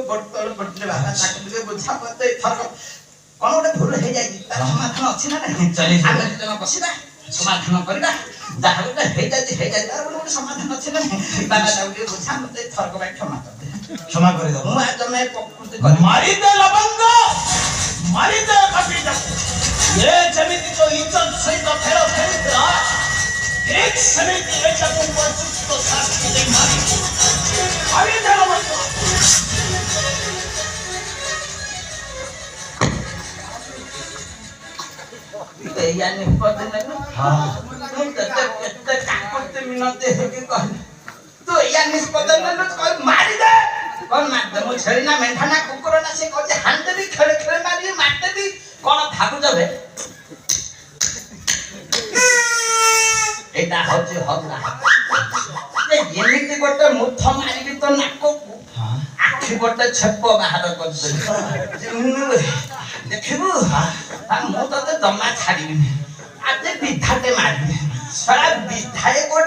ଗୋଟଳ ପଡିଲେ ବାବା ତାକୁ ଟିକେ ବୁଝା ମତେ ଥରକ କଣ ଗୋଟେ ଭୁଲ ହେଇଯାଇଛି ତାର ସମାଧାନ ଅଛି ନା ନାହିଁ ଆମେ ଜଣ ବସିବା ସମାଧାନ କରିବା ଯାହା ଗୋଟେ ହେଇଯାଇଛି ତାର ଗୋଟେ ସମାଧାନ ଅଛି ନା ନାହିଁ ବାବା ତାକୁ ଟିକେ ବୁଝା ମତେ ଥରକ ପାଇଁ କ୍ଷମା କରିଦବ ମୁଁ ଆଜ मैं ପ୍ରକୃତି କରି ମାରିଦେ ଲବଙ୍ଗ ମାରିଦେ କପିଟା ଏ ଯେମିତି ତ ଇଜ୍ଜତ ସହିତ ଫେର ଫେରୁଥିଲା ଠିକ ସେମିତି ଏଟାକୁ ଉପଯୁକ୍ତ ଶାସ୍ତି ଦେଇ ମାରିଦେ ଲବଙ୍ଗ ଏଇଆ ନିଷ୍ପତ୍ତି ନେଲୁ ମୁଁ କେତେ କାକୁତି ମିନତି ହେଇକି କହିଲି ତୁ ଏଇଆ ନିଷ୍ପତ୍ତି ନେଲୁ ମାରିଦେ କଣ ମାରିଦେ ମୁଁ ଛେଳି ନା ମେଣ୍ଢା ନା କୁକୁର ନା ସେ କହୁଛି ହାଣିଦେବି ଖେଳେ ଖେଳେ ମାରିବି ମାରିଦେବି କଣ ଭାବୁଛ ବେ ଏଇଟା ହଉଛି ହଲା ଏମିତି ଗୋଟେ ମୁଥ ମାରିବି ତ ନାକକୁ ଆଖି ଗୋଟେ ଛେପ ବାହାର କରିଦେବି ଦେଖିବୁ ମୁଁ ତତେ ଜମା ଛାଡ଼ିବିନି ଆଜି ବିଧାଟେ ମାରିବି ସାରା ବିଧାୟକ